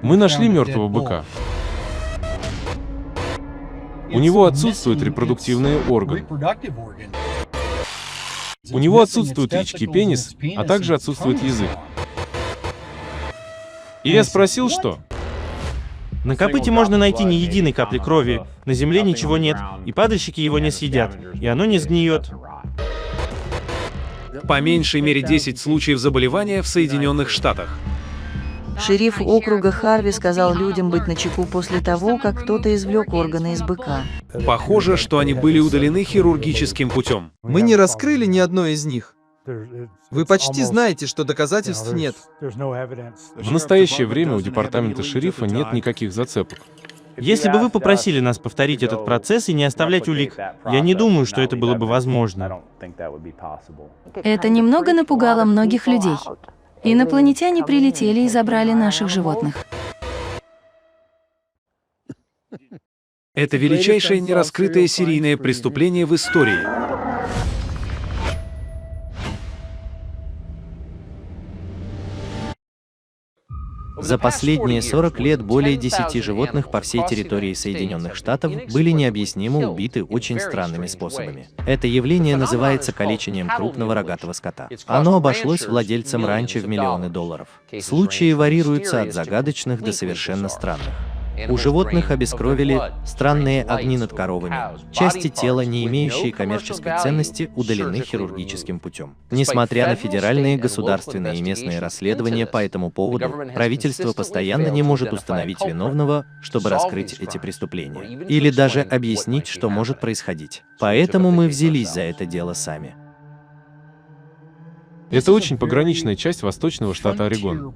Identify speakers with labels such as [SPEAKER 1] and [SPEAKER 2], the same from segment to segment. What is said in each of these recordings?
[SPEAKER 1] Мы нашли мертвого быка. У него отсутствуют репродуктивные органы. У него отсутствуют яички и пенис, а также отсутствует язык. И я спросил, что?
[SPEAKER 2] На копыте можно найти ни единой капли крови, на земле ничего нет, и падальщики его не съедят, и оно не сгниет.
[SPEAKER 3] По меньшей мере 10 случаев заболевания в Соединенных Штатах.
[SPEAKER 4] Шериф округа Харви сказал людям быть начеку после того, как кто-то извлек органы из быка.
[SPEAKER 3] Похоже, что они были удалены хирургическим путем.
[SPEAKER 5] Мы не раскрыли ни одной из них. Вы почти знаете, что доказательств нет.
[SPEAKER 1] В настоящее время у департамента шерифа нет никаких зацепок.
[SPEAKER 2] Если бы вы попросили нас повторить этот процесс и не оставлять улик, я не думаю, что это было бы возможно.
[SPEAKER 6] Это немного напугало многих людей. Инопланетяне прилетели и забрали наших животных.
[SPEAKER 3] Это величайшее нераскрытое серийное преступление в истории.
[SPEAKER 7] За последние 40 лет более 10 животных по всей территории Соединенных Штатов были необъяснимо убиты очень странными способами. Это явление называется калечением крупного рогатого скота. Оно обошлось владельцам ранчо в миллионы долларов. Случаи варьируются от загадочных до совершенно странных. У животных обескровили странные огни над коровами. Части тела, не имеющие коммерческой ценности, удалены хирургическим путем. Несмотря на федеральные, государственные и местные расследования по этому поводу, правительство постоянно не может установить виновного, чтобы раскрыть эти преступления. Или даже объяснить, что может происходить. Поэтому мы взялись за это дело сами.
[SPEAKER 1] Это очень пограничная часть восточного штата Орегон.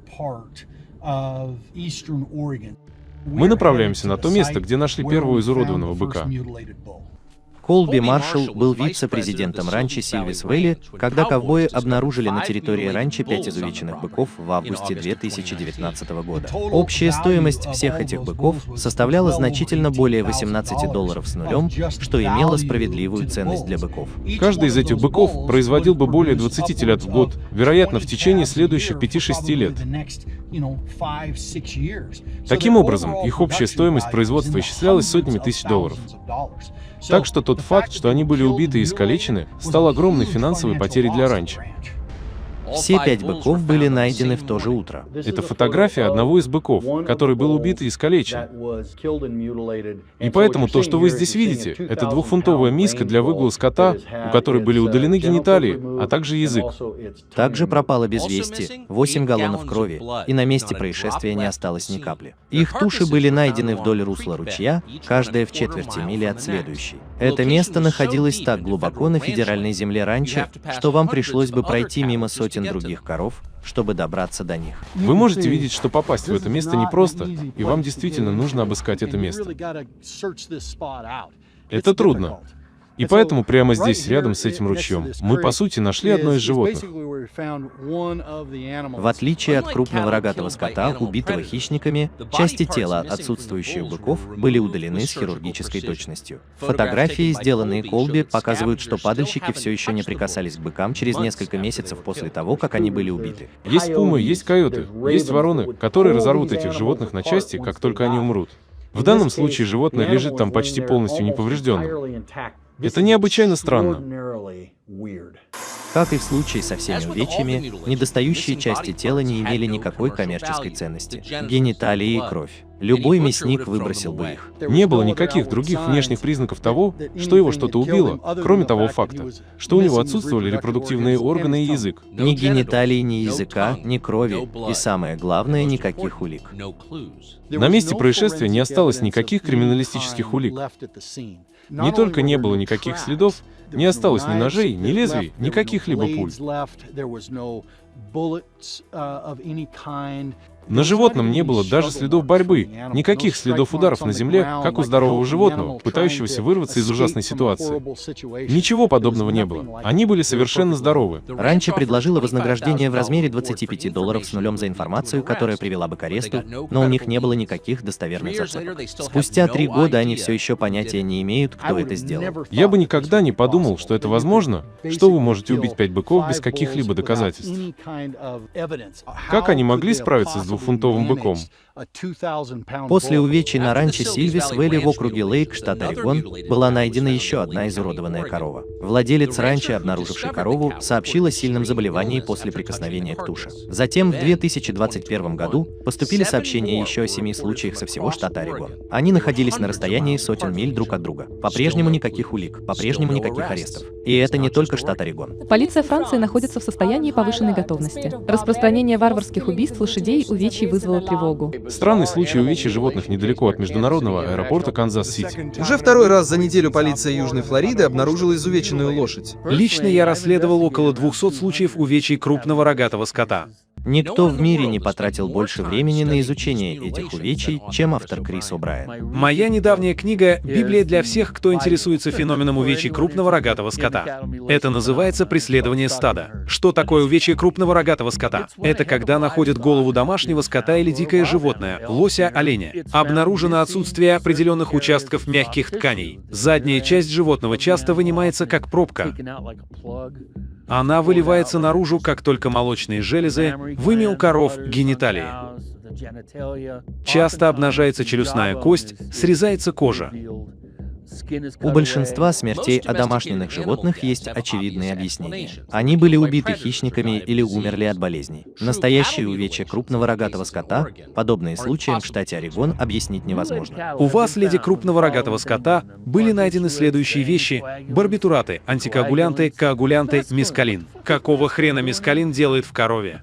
[SPEAKER 1] Мы направляемся на то место, где нашли первого изуродованного быка.
[SPEAKER 7] Колби Маршалл был вице-президентом ранчо Сильвис Вэлли, когда ковбои обнаружили на территории ранчо 5 изувеченных быков в августе 2019 года. Общая стоимость всех этих быков составляла значительно более $18 с нулем, что имело справедливую ценность для быков.
[SPEAKER 1] Каждый из этих быков производил бы более 20 телят в год, вероятно, в течение следующих 5-6 лет. Таким образом, их общая стоимость производства исчислялась сотнями тысяч долларов. Так что тот факт, что они были убиты и искалечены, стал огромной финансовой потерей для ранчо.
[SPEAKER 7] Все 5 быков были найдены в то же утро.
[SPEAKER 1] Это фотография одного из быков, который был убит и искалечен. И поэтому то, что вы здесь видите, это 2-фунтовая миска для выгула скота, у которой были удалены гениталии, а также язык.
[SPEAKER 7] Также пропало без вести 8 галлонов крови, и на месте происшествия не осталось ни капли. Их туши были найдены вдоль русла ручья, каждая в четверти мили от следующей. Это место находилось так глубоко на федеральной земле ранчо, что вам пришлось бы пройти мимо сотен других коров, чтобы добраться до них.
[SPEAKER 1] Вы можете видеть, что попасть в это место непросто, и вам действительно нужно обыскать это место. Это трудно. И поэтому прямо здесь, рядом с этим ручьем, мы, по сути, нашли одно из животных.
[SPEAKER 7] В отличие от крупного рогатого скота, убитого хищниками, части тела отсутствующих быков были удалены с хирургической точностью. Фотографии, сделанные Колби, показывают, что падальщики все еще не прикасались к быкам через несколько месяцев после того, как они были убиты.
[SPEAKER 1] Есть пумы, есть койоты, есть вороны, которые разорвут этих животных на части, как только они умрут. В данном случае животное лежит там почти полностью неповрежденным. Это необычайно странно.
[SPEAKER 7] Как и в случае со всеми увечьями, недостающие части тела не имели никакой коммерческой ценности. Гениталии и кровь. Любой мясник выбросил бы их.
[SPEAKER 1] Не было никаких других внешних признаков того, что его что-то убило, кроме того факта, что у него отсутствовали репродуктивные органы и язык.
[SPEAKER 7] Ни гениталий, ни языка, ни крови, и самое главное, никаких улик.
[SPEAKER 1] На месте происшествия не осталось никаких криминалистических улик. Не только не было никаких следов, не осталось ни ножей, ни лезвий, ни каких-либо пуль. На животном не было даже следов борьбы, никаких следов ударов на земле, как у здорового животного, пытающегося вырваться из ужасной ситуации. Ничего подобного не было. Они были совершенно здоровы.
[SPEAKER 7] Ранчо предложило вознаграждение в размере $25 с нулем за информацию, которая привела бы к аресту, но у них не было никаких достоверных зацепок. Спустя 3 года они все еще понятия не имеют, кто это сделал.
[SPEAKER 1] Я бы никогда не подумал, что это возможно, что вы можете убить 5 быков без каких-либо доказательств. Как они могли справиться с двухфунтовым быком.
[SPEAKER 7] После увечий на ранчо Сильвис-Вэлли в округе Лейк, штат Орегон, была найдена еще одна изуродованная корова. Владелец ранчо, обнаруживший корову, сообщил о сильном заболевании после прикосновения к туше. Затем в 2021 году поступили сообщения еще о 7 случаях со всего штата Орегон. Они находились на расстоянии сотен миль друг от друга. По-прежнему никаких улик, по-прежнему никаких арестов. И это не только штат Орегон.
[SPEAKER 8] Полиция Франции находится в состоянии повышенной готовности. Распространение варварских убийств лошадей увечий вызвало тревогу.
[SPEAKER 1] Странный случай увечий животных недалеко от международного аэропорта Канзас-Сити.
[SPEAKER 5] Уже второй раз за неделю полиция Южной Флориды обнаружила изувеченную лошадь.
[SPEAKER 3] Лично я расследовал около 200 случаев увечий крупного рогатого скота.
[SPEAKER 7] Никто в мире не потратил больше времени на изучение этих увечий, чем автор Крис О'Брайен.
[SPEAKER 3] Моя недавняя книга «Библия для всех, кто интересуется феноменом увечий крупного рогатого скота». Это называется «Преследование стада». Что такое увечье крупного рогатого скота? Это когда находят голову домашнего скота или дикое животное, лося, оленя. Обнаружено отсутствие определенных участков мягких тканей. Задняя часть животного часто вынимается как пробка. Она выливается наружу, как только молочные железы, вымя у коров, гениталии. Часто обнажается челюстная кость, срезается кожа.
[SPEAKER 7] У большинства смертей одомашненных животных есть очевидные объяснения. Они были убиты хищниками или умерли от болезней. Настоящие увечья крупного рогатого скота, подобные случаям в штате Орегон, объяснить невозможно.
[SPEAKER 3] У вас, леди крупного рогатого скота, были найдены следующие вещи: барбитураты, антикоагулянты, коагулянты, мескалин. Какого хрена мескалин делает в корове?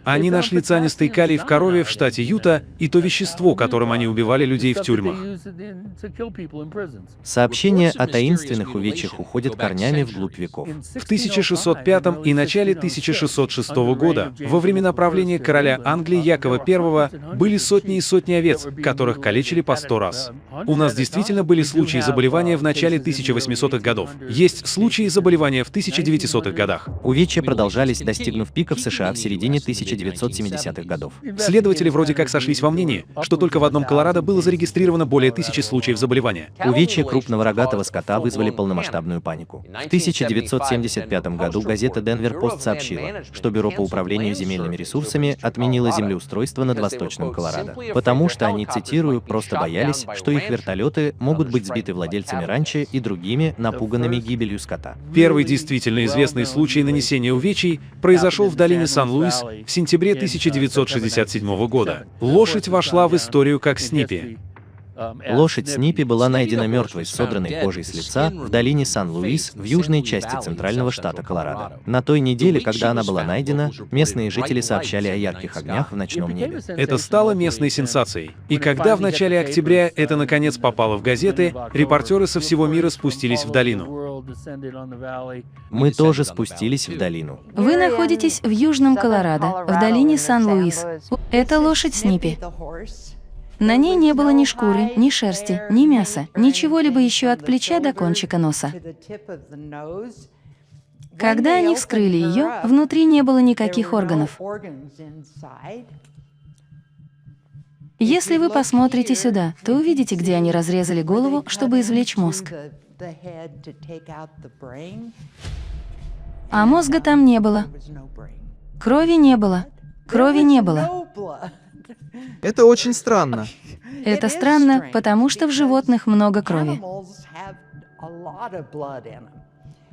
[SPEAKER 3] Они нашли цианистый калий в корове в штате Юта и то вещество, которым они убивали людей в тюрьмах.
[SPEAKER 7] Сообщения о таинственных увечьях уходят корнями вглубь веков.
[SPEAKER 3] В 1605 и начале 1606 года, во времена правления короля Англии Якова I, были сотни и сотни овец, которых калечили по 100 раз. У нас действительно были случаи заболевания в начале 1800-х годов. Есть случаи заболевания в 1900-х годах.
[SPEAKER 7] Увечья продолжались, достигнув пика в США в середине 1970-х годов.
[SPEAKER 3] Следователи вроде как сошлись во мнении, что только в одном Колорадо было зарегистрировано более 1000 случаев заболевания.
[SPEAKER 7] Увечья крупного рогатого скота вызвали полномасштабную панику. В 1975 году газета «Денвер Пост» сообщила, что Бюро по управлению земельными ресурсами отменило землеустройство над Восточным Колорадо, потому что они, цитирую, «просто боялись, что их вертолеты могут быть сбиты владельцами ранчо и другими, напуганными гибелью скота».
[SPEAKER 3] Первый действительно известный случай нанесения увечий произошел в долине Сан-Луис в сентябре 1967 года. Лошадь вошла в историю как Снипи.
[SPEAKER 7] Лошадь Снипи была найдена мертвой с содранной кожей с лица в долине Сан-Луис в южной части центрального штата Колорадо. На той неделе, когда она была найдена, местные жители сообщали о ярких огнях в ночном небе.
[SPEAKER 3] Это стало местной сенсацией. И когда в начале октября это наконец попало в газеты, репортеры со всего мира спустились в долину.
[SPEAKER 7] Мы тоже спустились в долину.
[SPEAKER 6] Вы находитесь в Южном Колорадо, в долине Сан-Луис. Это лошадь Снипи. На ней не было ни шкуры, ни шерсти, ни мяса, ничего-либо еще от плеча до кончика носа. Когда они вскрыли ее, внутри не было никаких органов. Если вы посмотрите сюда, то увидите, где они разрезали голову, чтобы извлечь мозг. А мозга там не было. Крови не было. Крови не было.
[SPEAKER 5] Это очень странно.
[SPEAKER 6] Это странно, потому что в животных много крови.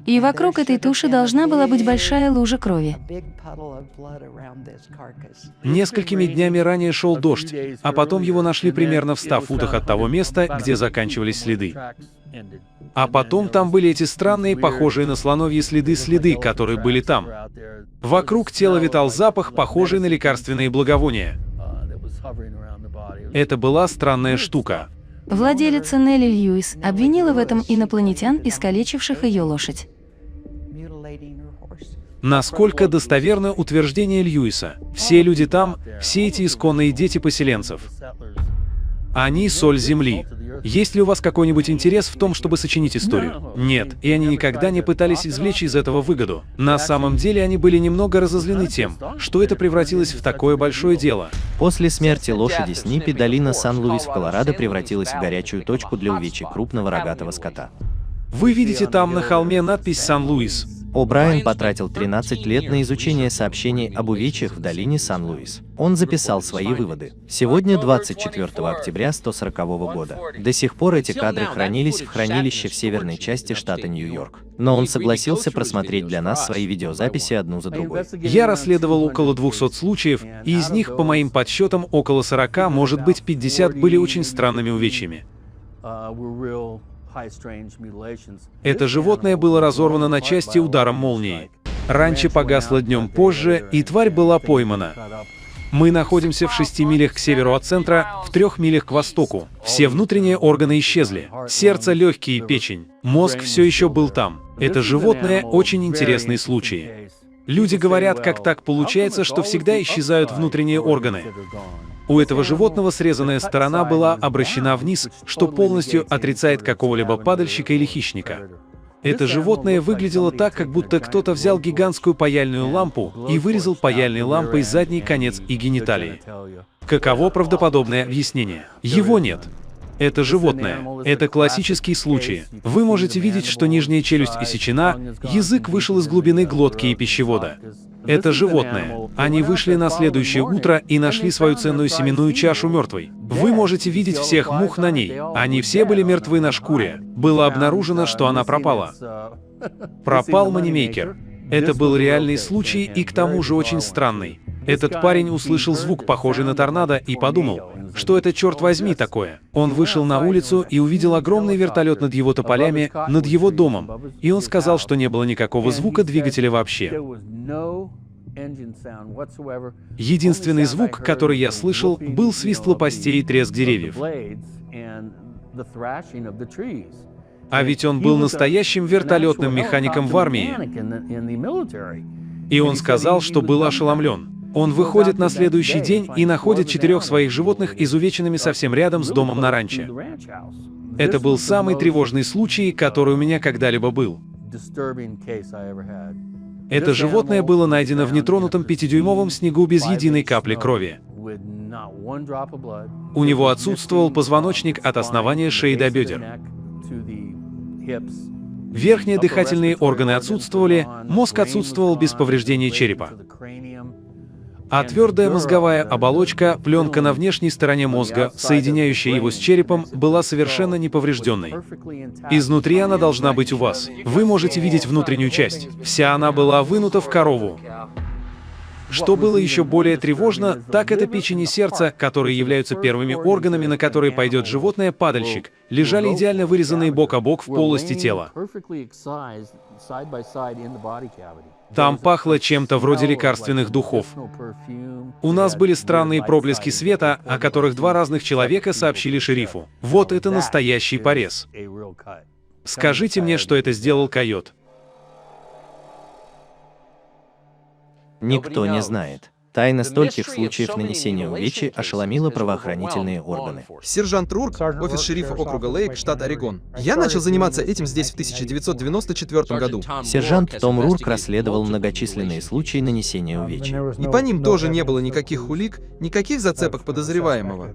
[SPEAKER 6] И вокруг этой туши должна была быть большая лужа крови.
[SPEAKER 3] Несколькими днями ранее шел дождь, а потом его нашли примерно в 100 футах от того места, где заканчивались следы. А потом там были эти странные, похожие на слоновьи следы, которые были там. Вокруг тела витал запах, похожий на лекарственные благовония. Это была странная штука.
[SPEAKER 6] Владелица Нелли Льюис обвинила в этом инопланетян, искалечивших ее лошадь.
[SPEAKER 3] Насколько достоверно утверждение Льюиса? Все люди там, все эти исконные дети поселенцев. Они — соль земли. Есть ли у вас какой-нибудь интерес в том, чтобы сочинить историю? Нет, и они никогда не пытались извлечь из этого выгоду. На самом деле они были немного разозлены тем, что это превратилось в такое большое дело.
[SPEAKER 7] После смерти лошади Снипи долина Сан-Луис в Колорадо превратилась в горячую точку для увечий крупного рогатого скота.
[SPEAKER 3] Вы видите там на холме надпись «Сан-Луис».
[SPEAKER 7] О'Брайен потратил 13 лет на изучение сообщений об увечьях в долине Сан-Луис. Он записал свои выводы. Сегодня, 24 октября 140 года. До сих пор эти кадры хранились в хранилище в северной части штата Нью-Йорк. Но он согласился просмотреть для нас свои видеозаписи одну за другой.
[SPEAKER 3] Я расследовал около 200 случаев, и из них, по моим подсчетам, около 40, может быть 50 были очень странными увечьями. Это животное было разорвано на части ударом молнии. Ранчо погасло днем позже, и тварь была поймана. Мы находимся в 6 милях к северу от центра, в 3 милях к востоку. Все внутренние органы исчезли. Сердце, легкие и печень. Мозг все еще был там. Это животное очень интересный случай. Люди говорят, как так получается, что всегда исчезают внутренние органы. У этого животного срезанная сторона была обращена вниз, что полностью отрицает какого-либо падальщика или хищника. Это животное выглядело так, как будто кто-то взял гигантскую паяльную лампу и вырезал паяльной лампой задний конец и гениталии. Каково правдоподобное объяснение? Его нет. Это животное. Это классический случай. Вы можете видеть, что нижняя челюсть иссечена, язык вышел из глубины глотки и пищевода. Это животное. Они вышли на следующее утро и нашли свою ценную семенную чашу мертвой. Вы можете видеть всех мух на ней. Они все были мертвы на шкуре. Было обнаружено, что она пропала. Пропал манимейкер. Это был реальный случай и к тому же очень странный. Этот парень услышал звук, похожий на торнадо, и подумал, что это, черт возьми, такое. Он вышел на улицу и увидел огромный вертолет над его тополями, над его домом, и он сказал, что не было никакого звука двигателя вообще. Единственный звук, который я слышал, был свист лопастей и треск деревьев. А ведь он был настоящим вертолетным механиком в армии. И он сказал, что был ошеломлен. Он выходит на следующий день и находит 4 своих животных изувеченными совсем рядом с домом на ранчо. Это был самый тревожный случай, который у меня когда-либо был. Это животное было найдено в нетронутом 5-дюймовом снегу без единой капли крови. У него отсутствовал позвоночник от основания шеи до бедер. Верхние дыхательные органы отсутствовали, мозг отсутствовал без повреждения черепа. А твердая мозговая оболочка, пленка на внешней стороне мозга, соединяющая его с черепом, была совершенно неповрежденной. Изнутри она должна быть у вас. Вы можете видеть внутреннюю часть. Вся она была вынута в корову. Что было еще более тревожно, так это печень и сердце, которые являются первыми органами, на которые пойдет животное-падальщик, лежали идеально вырезанные бок о бок в полости тела. Там пахло чем-то вроде лекарственных духов. У нас были странные проблески света, о которых 2 разных человека сообщили шерифу. Вот это настоящий порез. Скажите мне, что это сделал койот.
[SPEAKER 7] Никто не знает. Тайна стольких случаев нанесения увечий ошеломила правоохранительные органы.
[SPEAKER 5] Сержант Рурк, офис шерифа округа Лейк, штат Орегон. Я начал заниматься этим здесь в 1994 году.
[SPEAKER 7] Сержант Том Рурк расследовал многочисленные случаи нанесения увечий.
[SPEAKER 5] И по ним тоже не было никаких улик, никаких зацепок подозреваемого.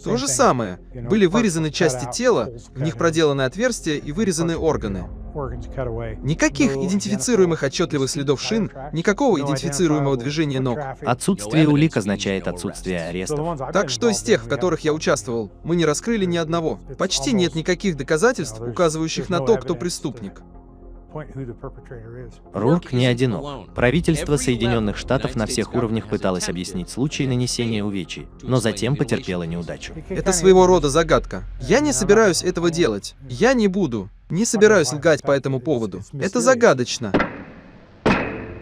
[SPEAKER 5] То же самое. Были вырезаны части тела, в них проделаны отверстия и вырезаны органы. Никаких идентифицируемых отчетливых следов шин, никакого идентифицируемого движения ног.
[SPEAKER 7] Отсутствие улик означает отсутствие арестов.
[SPEAKER 5] Так что из тех, в которых я участвовал, мы не раскрыли ни одного. Почти нет никаких доказательств, указывающих на то, кто преступник.
[SPEAKER 7] Рурк не одинок. Правительство Соединенных Штатов на всех уровнях пыталось объяснить случай нанесения увечий, но затем потерпело неудачу.
[SPEAKER 5] Это своего рода загадка. Я не собираюсь этого делать. Я не буду. Не собираюсь лгать по этому поводу. Это загадочно.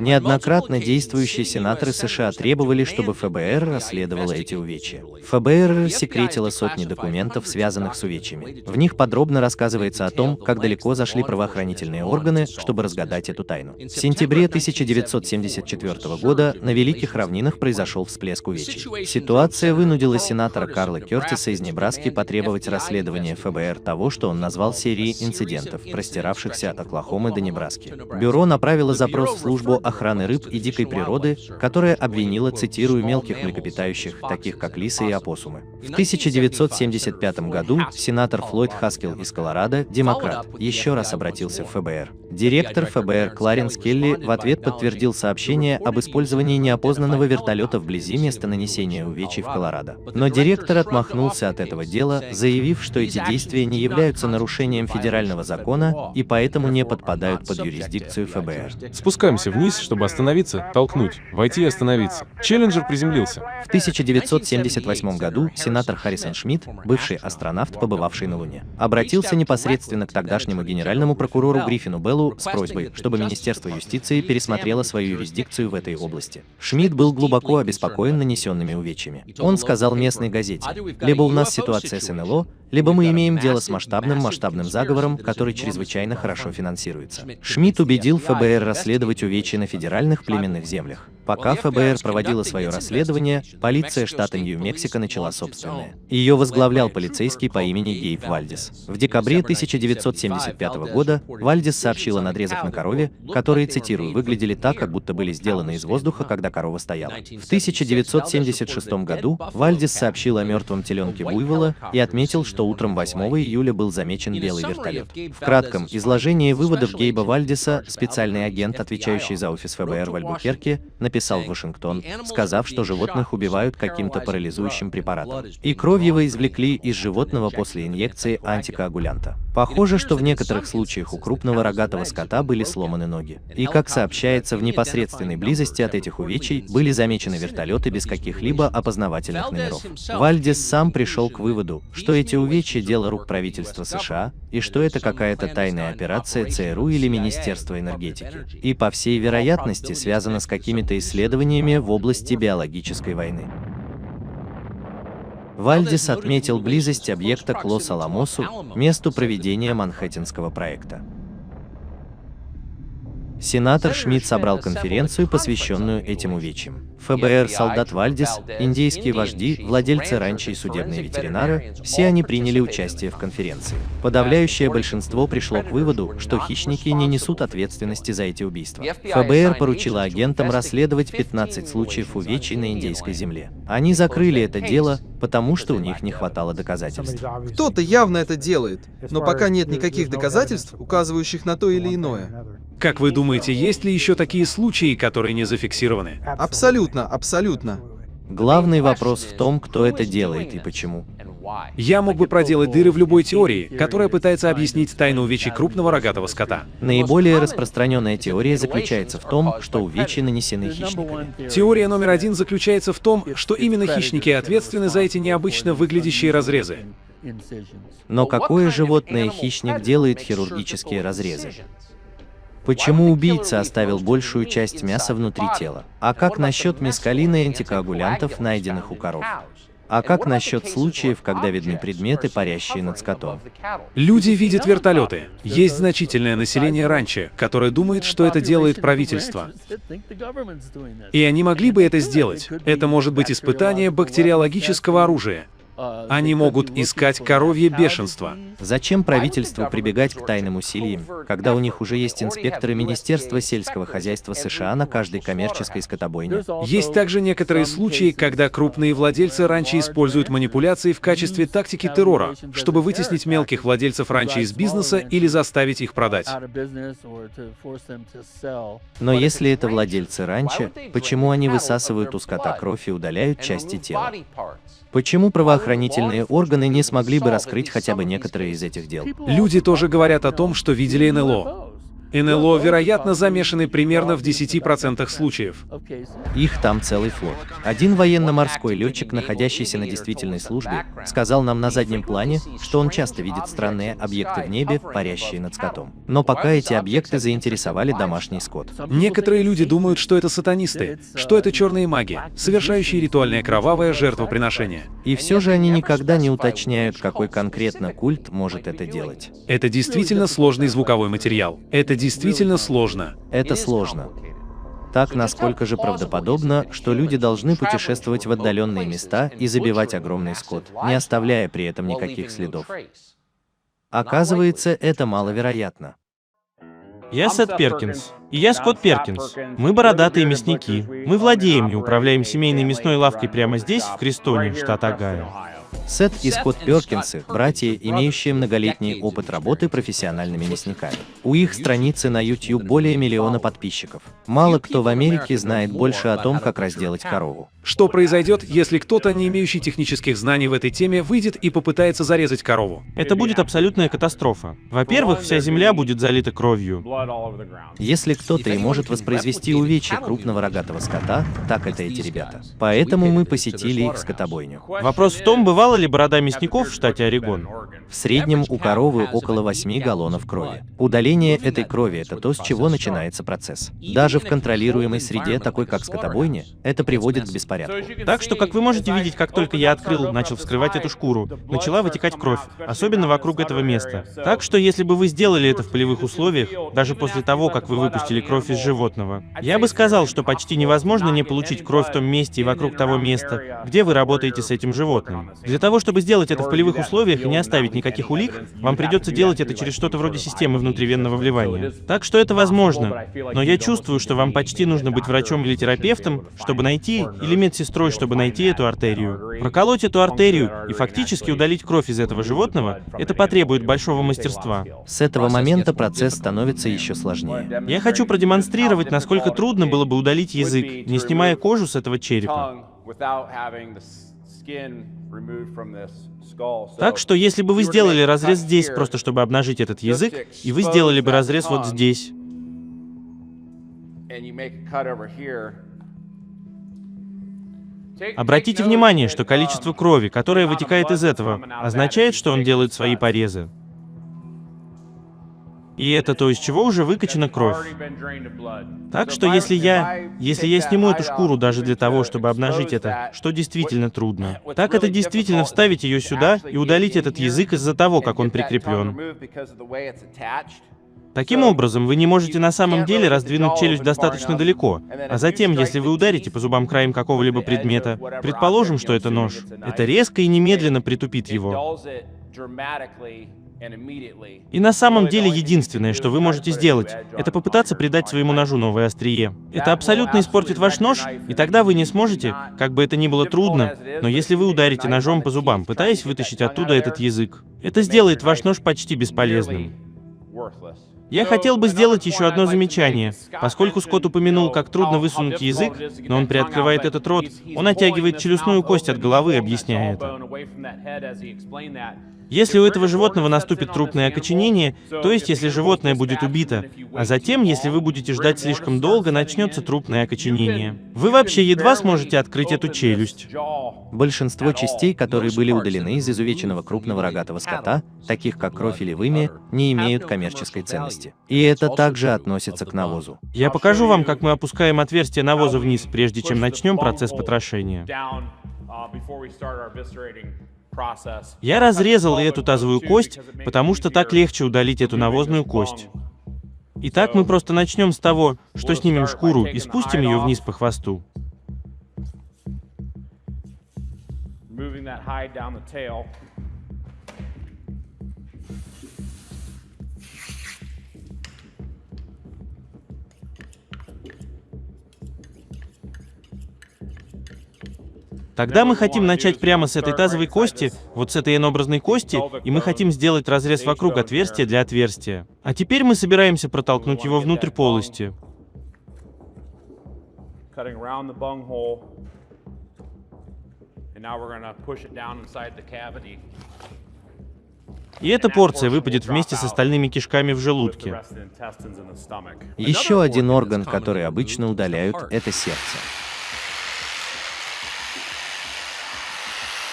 [SPEAKER 7] Неоднократно действующие сенаторы США требовали, чтобы ФБР расследовало эти увечья. ФБР рассекретило сотни документов, связанных с увечьями. В них подробно рассказывается о том, как далеко зашли правоохранительные органы, чтобы разгадать эту тайну. В сентябре 1974 года на Великих Равнинах произошел всплеск увечий. Ситуация вынудила сенатора Карла Кертиса из Небраски потребовать расследования ФБР того, что он назвал серией инцидентов, простиравшихся от Оклахомы до Небраски. Бюро направило запрос в службу охраны рыб и дикой природы, которая обвинила, цитирую, мелких млекопитающих, таких как лисы и опоссумы. В 1975 году сенатор Флойд Хаскел из Колорадо, демократ, еще раз обратился в ФБР. Директор ФБР Кларенс Келли в ответ подтвердил сообщение об использовании неопознанного вертолета вблизи места нанесения увечий в Колорадо. Но директор отмахнулся от этого дела, заявив, что эти действия не являются нарушением федерального закона и поэтому не подпадают под юрисдикцию ФБР.
[SPEAKER 1] Спускаемся вниз, чтобы остановиться, толкнуть, войти и остановиться. Челленджер приземлился.
[SPEAKER 7] В 1978 году сенатор Харрисон Шмидт, бывший астронавт, побывавший на Луне, обратился непосредственно к тогдашнему генеральному прокурору Гриффину Беллу с просьбой, чтобы Министерство юстиции пересмотрело свою юрисдикцию в этой области. Шмидт был глубоко обеспокоен нанесенными увечьями. Он сказал местной газете: «Либо у нас ситуация с НЛО, либо мы имеем дело с масштабным заговором, который чрезвычайно хорошо финансируется». Шмидт убедил ФБР расследовать увечья на федеральных племенных землях. Пока ФБР проводила свое расследование, полиция штата Нью-Мексико начала собственное. Ее возглавлял полицейский по имени Гейб Вальдес. В декабре 1975 года Вальдес сообщил о надрезах на корове, которые, цитирую, выглядели так, как будто были сделаны из воздуха, когда корова стояла. В 1976 году Вальдес сообщил о мертвом теленке буйвола и отметил, что утром 8 июля был замечен белый вертолет. В кратком изложении выводов Гейба Вальдеса специальный агент, отвечающий за офис ФБР в Альбукерке, написал в Вашингтон, сказав, что животных убивают каким-то парализующим препаратом. И кровь его извлекли из животного после инъекции антикоагулянта. Похоже, что в некоторых случаях у крупного рогатого скота были сломаны ноги. И, как сообщается, в непосредственной близости от этих увечий были замечены вертолеты без каких-либо опознавательных номеров. Вальдес сам пришел к выводу, что эти увечья – дело рук правительства США, и что это какая-то тайная операция ЦРУ или Министерства энергетики. И, по всей вероятности, связана с какими-то исследованиями в области биологической войны. Вальдес отметил близость объекта к Лос-Аламосу, месту проведения Манхэттенского проекта. Сенатор Шмидт собрал конференцию, посвященную этим увечьям. ФБР, солдат Вальдес, индейские вожди, владельцы ранчо и судебные ветеринары – все они приняли участие в конференции. Подавляющее большинство пришло к выводу, что хищники не несут ответственности за эти убийства. ФБР поручило агентам расследовать 15 случаев увечий на индейской земле. Они закрыли это дело, потому что у них не хватало доказательств.
[SPEAKER 5] Кто-то явно это делает, но пока нет никаких доказательств, указывающих на то или иное.
[SPEAKER 3] Как вы думаете, есть ли еще такие случаи, которые не зафиксированы?
[SPEAKER 5] Абсолютно, абсолютно.
[SPEAKER 7] Главный вопрос в том, кто это делает и почему.
[SPEAKER 3] Я мог бы проделать дыры в любой теории, которая пытается объяснить тайну увечий крупного рогатого скота.
[SPEAKER 7] Наиболее распространенная теория заключается в том, что увечья нанесены хищниками.
[SPEAKER 3] Теория номер один заключается в том, что именно хищники ответственны за эти необычно выглядящие разрезы.
[SPEAKER 7] Но какое животное хищник делает хирургические разрезы? Почему убийца оставил большую часть мяса внутри тела? А как насчет мескалина и антикоагулянтов, найденных у коров? А как насчет случаев, когда видны предметы, парящие над скотом?
[SPEAKER 3] Люди видят вертолеты. Есть значительное население ранчо, которое думает, что это делает правительство. И они могли бы это сделать. Это может быть испытание бактериологического оружия. Они могут искать коровье бешенство.
[SPEAKER 7] Зачем правительству прибегать к тайным усилиям, когда у них уже есть инспекторы Министерства сельского хозяйства США на каждой коммерческой скотобойне?
[SPEAKER 3] Есть также некоторые случаи, когда крупные владельцы ранчо используют манипуляции в качестве тактики террора, чтобы вытеснить мелких владельцев ранчо из бизнеса или заставить их продать.
[SPEAKER 7] Но если это владельцы ранчо, почему они высасывают у скота кровь и удаляют части тела? Почему правоохранительные органы не смогли бы раскрыть хотя бы некоторые из этих дел?
[SPEAKER 3] Люди тоже говорят о том, что видели НЛО. НЛО, вероятно, замешаны примерно в 10% случаев.
[SPEAKER 7] Их там целый флот. Один военно-морской летчик, находящийся на действительной службе, сказал нам на заднем плане, что он часто видит странные объекты в небе, парящие над скотом. Но пока эти объекты заинтересовали домашний скот.
[SPEAKER 3] Некоторые люди думают, что это сатанисты, что это черные маги, совершающие ритуальное кровавое жертвоприношение.
[SPEAKER 7] И все же они никогда не уточняют, какой конкретно культ может это делать.
[SPEAKER 3] Это действительно сложный звуковой материал. Это действительно сложно.
[SPEAKER 7] Это сложно. Так, насколько же правдоподобно, что люди должны путешествовать в отдаленные места и забивать огромный скот, не оставляя при этом никаких следов? Оказывается, это маловероятно.
[SPEAKER 2] Я Сет Перкинс. И я Скотт Перкинс. Мы бородатые мясники. Мы владеем и управляем семейной мясной лавкой прямо здесь, в Кристоне, штат Огайо.
[SPEAKER 7] Сет и Скотт Перкинсы – братья, имеющие многолетний опыт работы профессиональными мясниками. У их страницы на YouTube более 1 миллиона подписчиков. Мало кто в Америке знает больше о том, как разделать корову.
[SPEAKER 3] Что произойдет, если кто-то, не имеющий технических знаний в этой теме, выйдет и попытается зарезать корову?
[SPEAKER 2] Это будет абсолютная катастрофа. Во-первых, вся земля будет залита кровью.
[SPEAKER 7] Если кто-то и может воспроизвести увечья крупного рогатого скота, так это эти ребята. Поэтому мы посетили их скотобойню.
[SPEAKER 2] Вопрос в том, бывала ли борода мясников в штате Орегон.
[SPEAKER 7] В среднем у коровы около 8 галлонов крови. Удаление этой крови – это то, с чего начинается процесс. Даже в контролируемой среде, такой как скотобойня, это приводит к беспорядку.
[SPEAKER 2] Так что, как вы можете видеть, как только я начал вскрывать эту шкуру, начала вытекать кровь, особенно вокруг этого места. Так что, если бы вы сделали это в полевых условиях, даже после того, как вы выпустили кровь из животного, я бы сказал, что почти невозможно не получить кровь в том месте и вокруг того места, где вы работаете с этим животным. Для того, чтобы сделать это в полевых условиях и не оставить никаких улик, вам придется делать это через что-то вроде системы внутривенного вливания. Так что это возможно, но я чувствую, что вам почти нужно быть врачом или терапевтом, чтобы найти, или медсестрой, чтобы найти эту артерию. Проколоть эту артерию и фактически удалить кровь из этого животного — это потребует большого мастерства.
[SPEAKER 7] С этого момента процесс становится еще сложнее.
[SPEAKER 2] Я хочу продемонстрировать, насколько трудно было бы удалить язык, не снимая кожу с этого черепа. Так что, если бы вы сделали разрез здесь, просто чтобы обнажить этот язык, и вы сделали бы разрез вот здесь, обратите внимание, что количество крови, которое вытекает из этого, означает, что он делает свои порезы. И это то, из чего уже выкачана кровь. Так что если я сниму эту шкуру даже для того, чтобы обнажить это, что действительно трудно, так это действительно вставить ее сюда и удалить этот язык из-за того, как он прикреплен. Таким образом, вы не можете на самом деле раздвинуть челюсть достаточно далеко, а затем, если вы ударите по зубам краем какого-либо предмета, предположим, что это нож, это резко и немедленно притупит его. И на самом деле единственное, что вы можете сделать, это попытаться придать своему ножу новое острие. Это абсолютно испортит ваш нож, и тогда вы не сможете, как бы это ни было трудно, но если вы ударите ножом по зубам, пытаясь вытащить оттуда этот язык, это сделает ваш нож почти бесполезным. Я хотел бы сделать еще одно замечание. Поскольку Скотт упомянул, как трудно высунуть язык, но он приоткрывает этот рот, он оттягивает челюстную кость от головы, объясняя это. Если у этого животного наступит трупное окоченение, то есть если животное будет убито, а затем, если вы будете ждать слишком долго, начнется трупное окоченение. Вы вообще едва сможете открыть эту челюсть.
[SPEAKER 7] Большинство частей, которые были удалены из изувеченного крупного рогатого скота, таких как кровь или вымя, не имеют коммерческой ценности. И это также относится к навозу.
[SPEAKER 2] Я покажу вам, как мы опускаем отверстие навоза вниз, прежде чем начнем процесс потрошения. Я разрезал эту тазовую кость, потому что так легче удалить эту навозную кость. Итак, мы просто начнем с того, что снимем шкуру и спустим ее вниз по хвосту. Тогда мы хотим начать прямо с этой тазовой кости, вот с этой N-образной кости, и мы хотим сделать разрез вокруг отверстия для отверстия. А теперь мы собираемся протолкнуть его внутрь полости. И эта порция выпадет вместе с остальными кишками в желудке.
[SPEAKER 7] Еще один орган, который обычно удаляют, это сердце.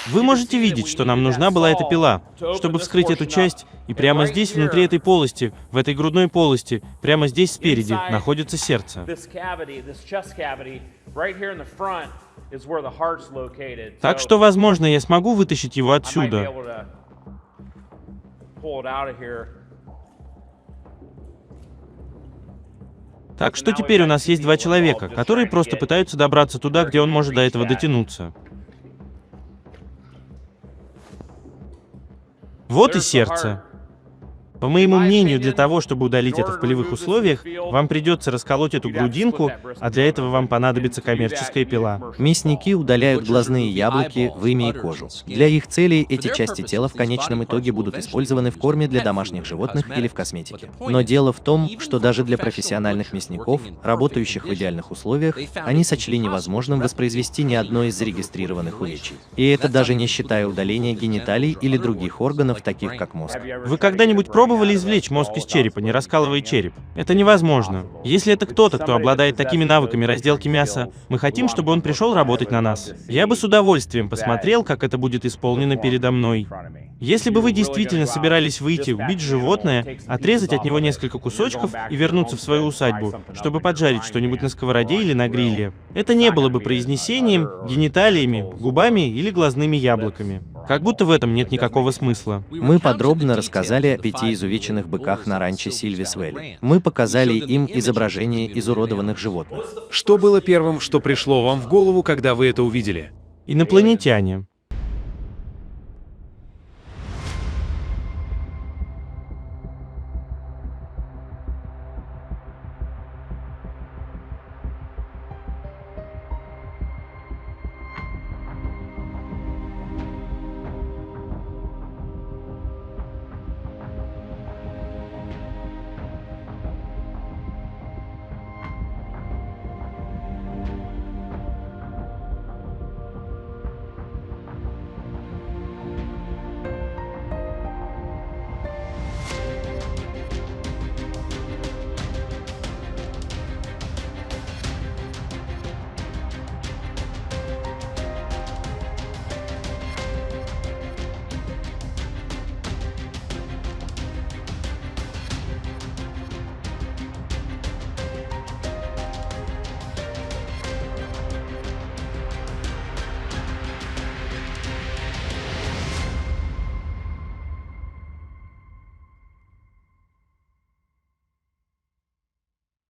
[SPEAKER 2] Вы можете видеть, что нам нужна была эта пила, чтобы вскрыть эту часть, и прямо здесь, внутри этой полости, в этой грудной полости, прямо здесь спереди, находится сердце. Так что, возможно, я смогу вытащить его отсюда. Так что теперь у нас есть два человека, которые просто пытаются добраться туда, где он может до этого дотянуться. Вот и сердце. По моему мнению, для того, чтобы удалить это в полевых условиях, вам придется расколоть эту грудинку, а для этого вам понадобится коммерческая пила.
[SPEAKER 7] Мясники удаляют глазные яблоки, вымя и кожу. Для их целей эти части тела в конечном итоге будут использованы в корме для домашних животных или в косметике. Но дело в том, что даже для профессиональных мясников, работающих в идеальных условиях, они сочли невозможным воспроизвести ни одно из зарегистрированных увечий. И это даже не считая удаления гениталий или других органов, таких как мозг.
[SPEAKER 2] Вы когда-нибудь пробовали извлечь мозг из черепа, не раскалывая череп? Это невозможно. Если это кто-то, кто обладает такими навыками разделки мяса, мы хотим, чтобы он пришел работать на нас. Я бы с удовольствием посмотрел, как это будет исполнено передо мной. Если бы вы действительно собирались выйти, убить животное, отрезать от него несколько кусочков и вернуться в свою усадьбу, чтобы поджарить что-нибудь на сковороде или на гриле, это не было бы произнесением, гениталиями, губами или глазными яблоками. Как будто в этом нет никакого смысла.
[SPEAKER 7] Мы подробно рассказали о 5 изувеченных быках на ранчо Сильвис-Вэлли. Мы показали им изображения изуродованных животных.
[SPEAKER 3] Что было первым, что пришло вам в голову, когда вы это увидели?
[SPEAKER 2] Инопланетяне.